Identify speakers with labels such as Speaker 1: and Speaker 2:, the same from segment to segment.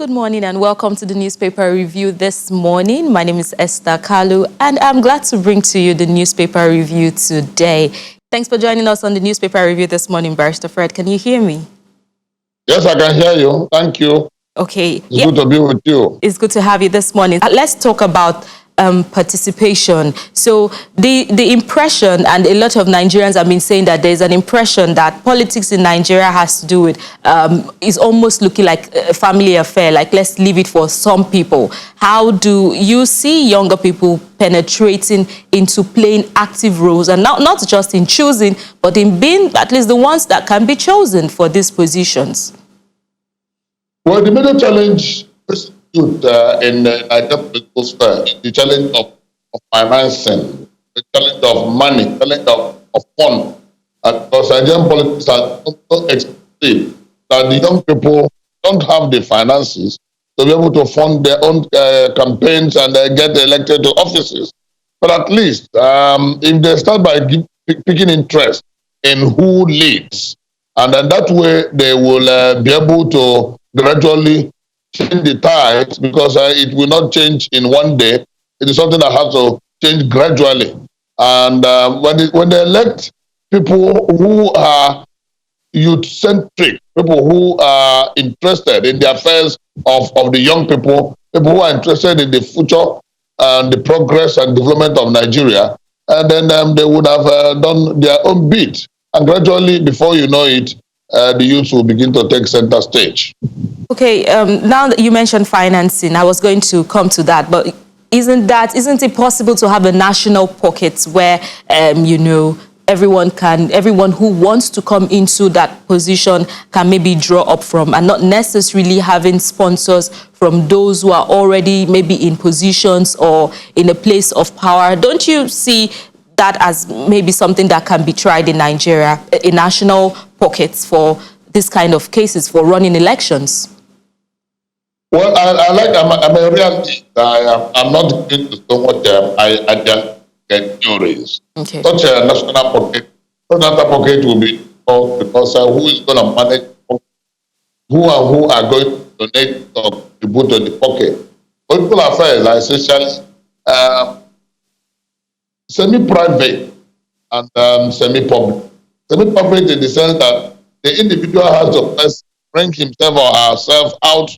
Speaker 1: Good morning and welcome to the newspaper review this morning. My name is Esther Kalu and I'm glad to bring to you the newspaper review today. Thanks for joining us on the newspaper review this morning, Barrister Fred. Can you hear me?
Speaker 2: Yes, I can hear you. Thank you.
Speaker 1: Okay.
Speaker 2: It's good to be with you.
Speaker 1: It's good to have you this morning. Let's talk about participation. So the impression, and a lot of Nigerians have been saying that there's an impression that politics in Nigeria has to do with, is almost looking like a family affair, like let's leave it for some people. How do you see younger people penetrating into playing active roles, and not just in choosing, but in being at least the ones that can be chosen for these positions?
Speaker 2: Well, the major challenge is in Nigerian political sphere is the challenge of financing, the challenge of money, the challenge of fund. And because Nigerian politics are so expensive that the young people don't have the finances to be able to fund their own campaigns and get elected to offices. But at least if they start by picking interest in who leads, and then that way they will be able to gradually change the tides, because it will not change in one day. It is something that has to change gradually. And when they elect people who are youth-centric, people who are interested in the affairs of the young people who are interested in the future and the progress and development of Nigeria, and then they would have done their own bit. And gradually, before you know it, the youth will begin to take center stage.
Speaker 1: Okay, now that you mentioned financing, I was going to come to that, but isn't it possible to have a national pocket where, everyone who wants to come into that position can maybe draw up from, and not necessarily having sponsors from those who are already maybe in positions or in a place of power? Don't you see that as maybe something that can be tried in Nigeria, a national pockets for this kind of cases, for running elections?
Speaker 2: Well, I'm a realist. I'm not going to so much I just get theories.
Speaker 1: Okay.
Speaker 2: Such a national pocket will be because who is going to manage, who are going to donate or contribute to the pocket. Political affairs are essentially semi-private and semi-public. Semi-public in the sense that the individual has to first bring himself or herself out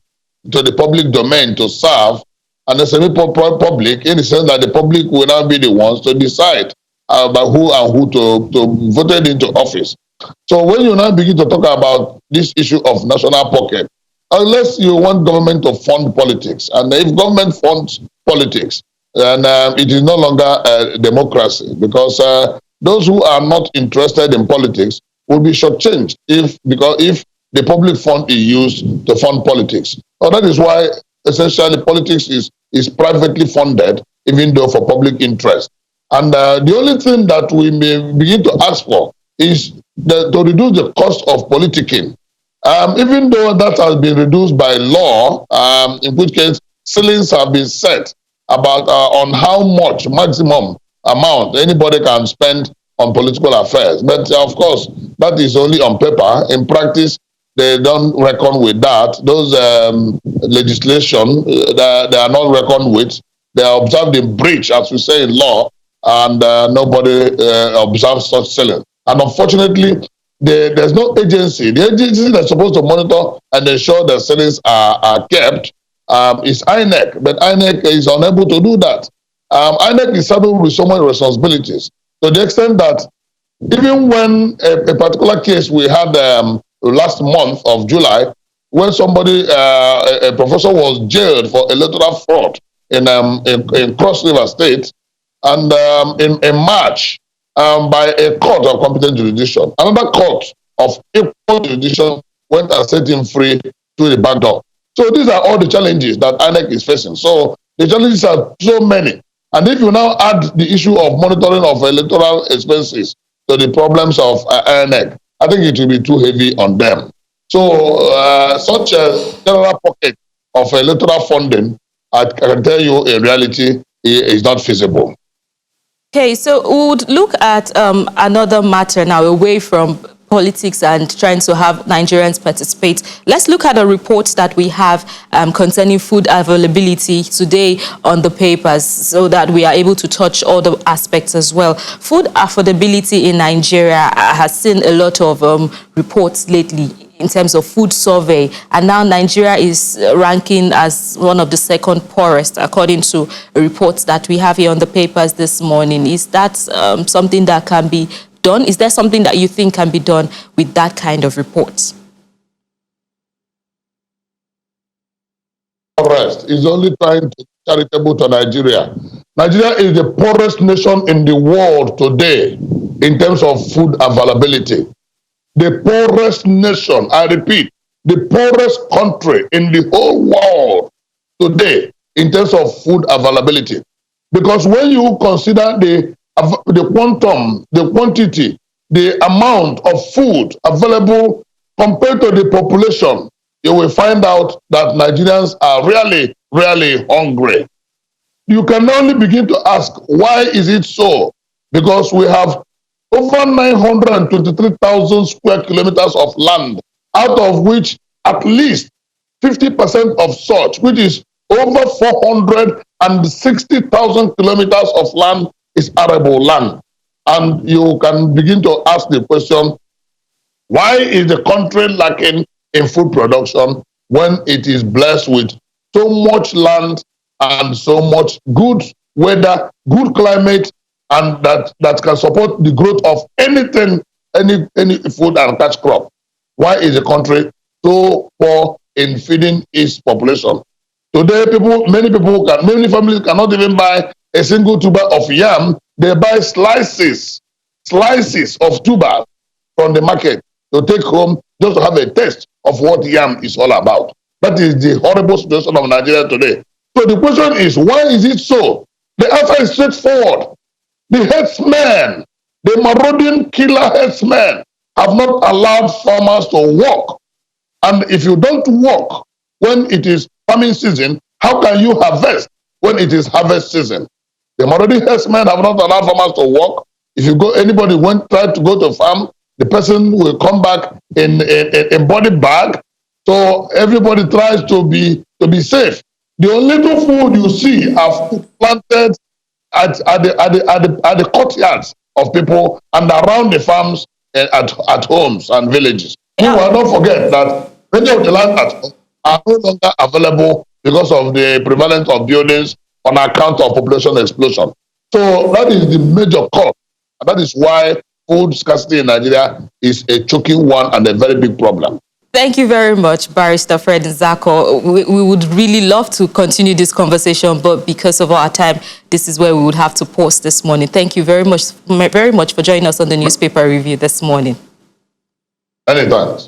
Speaker 2: to the public domain to serve, and the semi-public in the sense that the public will now be the ones to decide about who to vote into office. So when you now begin to talk about this issue of national pocket, unless you want government to fund politics, and if government funds politics, then it is no longer a democracy, because those who are not interested in politics will be shortchanged if the public fund is used to fund politics. So that is why essentially politics is privately funded, even though for public interest. And the only thing that we may begin to ask for is to reduce the cost of politicking. Even though that has been reduced by law, in which case ceilings have been set about on how much maximum amount anybody can spend on political affairs. But of course, that is only on paper. In practice, they don't reckon with that. Those legislation, they are not reckoned with. They are observed in breach, as we say in law, and nobody observes such selling. And unfortunately, there's no agency. The agency that's supposed to monitor and ensure that sellings are kept is INEC, but INEC is unable to do that. INEC is saddled with so many responsibilities, to the extent that even when a particular case we had last month of July, when somebody, a professor, was jailed for electoral fraud in Cross River State, and in March, by a court of competent jurisdiction, another court of equal jurisdiction went and set him free through the back door. So these are all the challenges that INEC is facing. So the challenges are so many. And if you now add the issue of monitoring of electoral expenses to the problems of INEC, I think it will be too heavy on them. So such a general pocket of electoral funding, I can tell you in reality, is not feasible.
Speaker 1: Okay, so we would look at another matter now, away from politics and trying to have Nigerians participate. Let's look at the reports that we have concerning food availability today on the papers so that we are able to touch all the aspects as well. Food affordability in Nigeria has seen a lot of reports lately in terms of food survey, and now Nigeria is ranking as one of the second poorest according to reports that we have here on the papers this morning. Is that something that can be done? Is there something that you think can be done with that kind of reports?
Speaker 2: Poorest is only trying to be charitable to Nigeria. Nigeria is the poorest nation in the world today in terms of food availability. The poorest nation, I repeat, the poorest country in the whole world today in terms of food availability. Because when you consider the quantum, the quantity, the amount of food available compared to the population, you will find out that Nigerians are really, really hungry. You can only begin to ask, why is it so? Because we have over 923,000 square kilometers of land, out of which at least 50% of such, which is over 460,000 kilometers of land, is arable land. And you can begin to ask the question, why is the country lacking in food production when it is blessed with so much land and so much good weather, good climate, and that can support the growth of anything, any food and catch crop? Why is the country so poor in feeding its population? Today, many families cannot even buy a single tuber of yam. They buy slices of tuber from the market to take home just to have a taste of what yam is all about. That is the horrible situation of Nigeria today. So the question is, why is it so? The answer is straightforward. The herdsmen, the marauding killer herdsmen, have not allowed farmers to work. And if you don't work when it is farming season, how can you harvest when it is harvest season? The marauding herdsmen have not allowed farmers to work. If you go, anybody try to go to farm, the person will come back in a body bag. So everybody tries to be safe. The only little food you see are food planted at the courtyards of people and around the farms at homes and villages. Yeah. We will not forget that many of the land at home are no longer available because of the prevalence of buildings on account of population explosion. So that is the major cause, and that is why food scarcity in Nigeria is a choking one and a very big problem.
Speaker 1: Thank you very much, Barrister Fred Nzako. We would really love to continue this conversation, but because of our time, this is where we would have to pause this morning. Thank you very much for joining us on the newspaper review this morning.
Speaker 2: Many thanks.